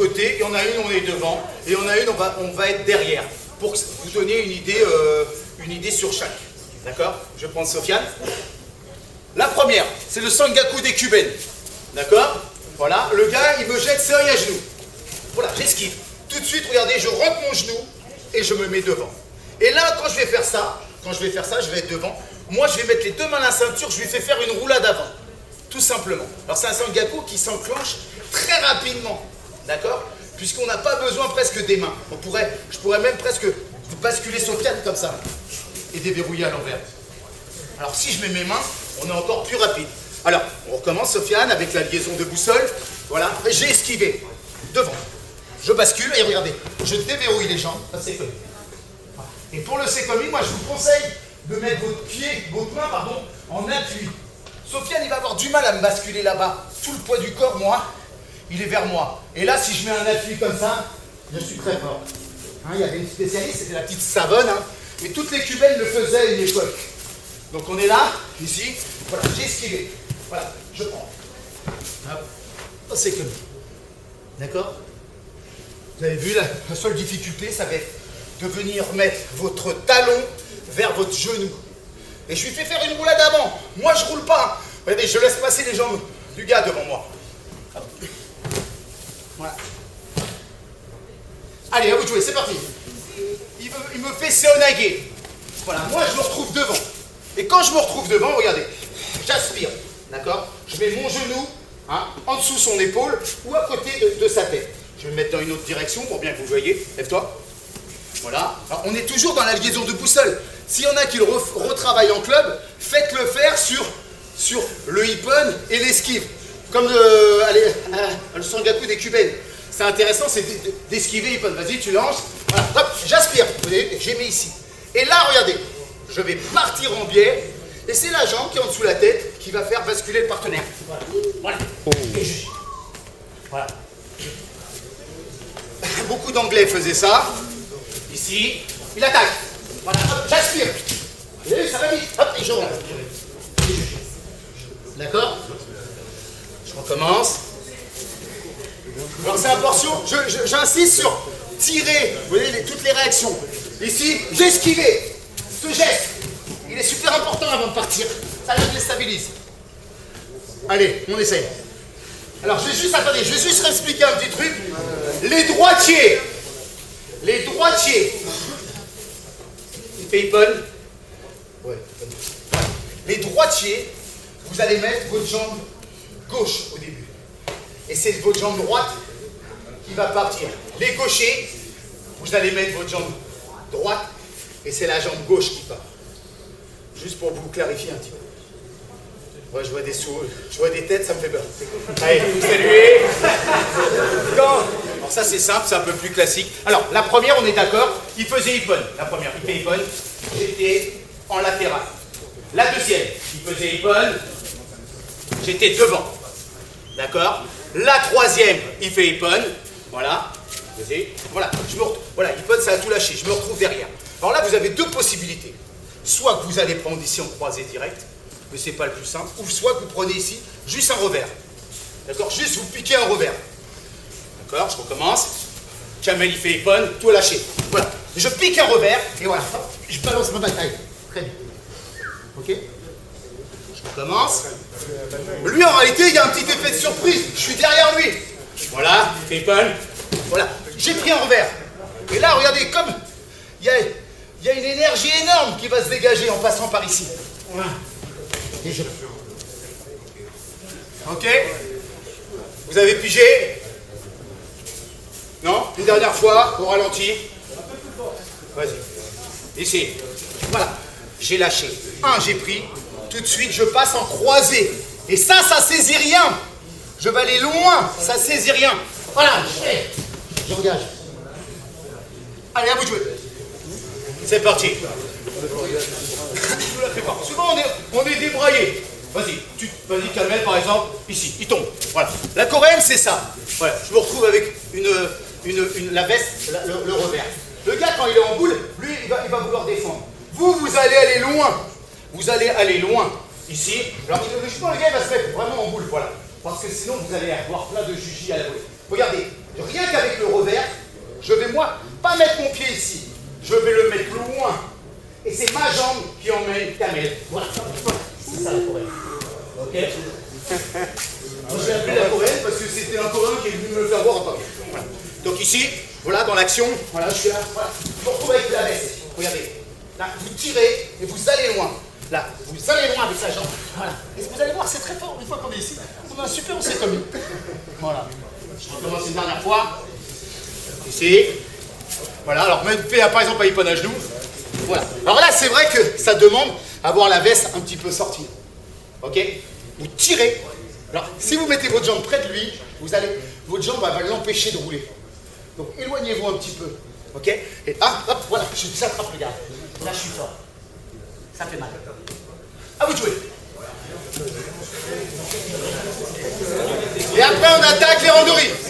côté, il y en a une, on est devant, et il y en a une, on va être derrière, pour que vous donniez une idée sur chaque. D'accord? Je vais prendre Sofiane. La première, c'est le Sangaku des Cubaines. D'accord? Voilà, le gars, il me jette seuil à genoux. Voilà, j'esquive. Tout de suite, regardez, je rentre mon genou et je me mets devant. Et là, quand je vais faire ça, je vais être devant. Moi, je vais mettre les deux mains à la ceinture, je lui fais faire une roulade avant. Tout simplement. Alors, c'est un Sangaku qui s'enclenche très rapidement. D'accord? Puisqu'on n'a pas besoin presque des mains. Je pourrais même presque basculer Sofiane comme ça. Et déverrouiller à l'envers. Alors, si je mets mes mains, on est encore plus rapide. Alors, on recommence, Sofiane, avec la liaison de boussole. Voilà, j'ai esquivé. Devant. Je bascule et regardez, je déverrouille les jambes. Ça, c'est comme. Et pour le sekomi, moi, je vous conseille de mettre votre main, en appui. Sofiane, il va avoir du mal à me basculer là-bas. Tout le poids du corps, moi, il est vers moi. Et là, si je mets un appui comme ça, je suis très fort. Hein, il y avait une spécialiste, c'était la petite Savonne. Hein, mais toutes les Cubaines le faisaient à une époque. Donc on est là, ici. Voilà, j'ai esquivé. Voilà, je prends. Hop, c'est comme. D'accord? Vous avez vu, la seule difficulté, ça va être de venir mettre votre talon vers votre genou. Et je lui fais faire une roulade avant. Moi, je roule pas. Regardez, je laisse passer les jambes du gars devant moi. Hop. Voilà. Allez, à vous de jouer, c'est parti. Il me fait seonage. Voilà, moi, je me retrouve devant. Et quand je me retrouve devant, regardez, j'aspire. D'accord? Je mets mon genou en dessous son épaule ou à côté de sa tête. Je vais me mettre dans une autre direction pour bien que vous voyez. Lève-toi. Voilà. Alors, on est toujours dans la liaison de boussole. S'il y en a qui le retravaillent en club, faites-le faire sur le hippon et l'esquive. Comme le Sangaku des Cubaines. C'est intéressant, c'est d'esquiver hippon. Vas-y, tu lances. Voilà. Hop, j'aspire. Vous voyez, j'ai mis ici. Et là, regardez, je vais partir en biais. Et c'est la jambe qui est en dessous de la tête qui va faire basculer le partenaire. Voilà. Voilà. Et je... Voilà. Beaucoup d'Anglais faisaient ça. Ici, il attaque. Voilà, hop, j'aspire. Et ça va vite. Hop, et je rentre. D'accord? Je recommence. Alors c'est important, j'insiste sur tirer, vous voyez, toutes les réactions. Ici, j'ai esquivé. Ce geste, il est super important avant de partir. Ça le déstabilise. Allez, on essaye. Alors, je vais juste expliquer un petit truc. Les droitiers. Paypal. Ouais. Les droitiers, vous allez mettre votre jambe gauche au début. Et c'est votre jambe droite qui va partir. Les gauchers, vous allez mettre votre jambe droite et c'est la jambe gauche qui part. Juste pour vous clarifier un petit peu. Ouais, je vois des têtes, ça me fait peur. Allez, vous saluez. Alors ça c'est simple, c'est un peu plus classique. Alors, la première, on est d'accord, il faisait hippon. La première, il fait hippon, j'étais en latéral. La deuxième, il faisait hippon, j'étais devant. D'accord? La troisième, il fait hippon. Voilà. Voilà, voilà, hippon, ça a tout lâché, je me retrouve derrière. Alors là, vous avez deux possibilités. Soit que vous allez prendre ici en croisé direct, mais c'est pas le plus simple, ou soit que vous prenez ici juste un revers. D'accord? Juste vous piquez un revers. D'accord? Je recommence. Kamel il fait hippon, tout lâché. Voilà. Je pique un revers et voilà. Hop, je balance ma bataille. Très bien. Ok? Je recommence. Lui en réalité il y a un petit effet de surprise. Je suis derrière lui. Voilà, il fait hippon. Voilà. J'ai pris un revers. Et là, regardez, comme il y a une énergie énorme qui va se dégager en passant par ici. Voilà. Et je... Ok? Vous avez pigé? Non? Une dernière fois, au ralenti. Vas-y. Ici. Voilà. J'ai lâché. J'ai pris. Tout de suite, je passe en croisé. Et ça saisit rien. Je vais aller loin. Ça saisit rien. Voilà. Je engage. Allez, à vous de jouer. C'est parti. Souvent, on est débraillé. Vas-y, Kamel, par exemple, ici, il tombe. Voilà. La coréenne, c'est ça. Voilà. Je me retrouve avec la veste, le revers. Le gars, quand il est en boule, lui, il va vouloir défendre. Vous allez aller loin. Vous allez aller loin. Ici. Alors, logiquement, le gars, il va se mettre vraiment en boule. Voilà. Parce que sinon, vous allez avoir plein de jujis à la volée. Regardez, rien qu'à vais moi pas mettre mon pied ici. Je vais le mettre loin. Et c'est ma jambe qui emmène Kamel. Voilà. C'est ça la coréenne. Ok. Je vais appeler la coréenne parce que c'était un coréen qui est venu me le faire voir en Paris. Voilà. Donc ici, voilà, dans l'action, voilà, je suis là. Voilà. Je me retrouve avec la veste. Regardez. Là, vous tirez et vous allez loin. Là, vous allez loin avec sa jambe. Voilà. Et vous allez voir, c'est très fort. Une fois qu'on est ici, on a un super, on s'est commis. Voilà. Je recommence une dernière fois. Ici. Voilà, alors même par exemple à Ippon à genoux. Voilà. Alors là, c'est vrai que ça demande avoir la veste un petit peu sortie. Ok? Vous tirez. Alors, si vous mettez votre jambe près de lui, votre jambe va l'empêcher de rouler. Donc, éloignez-vous un petit peu. Ok? Et hop, voilà, je vous attrape le gars. Là, je suis fort. Ça fait mal. À vous de jouer. Et après, on attaque les randoris.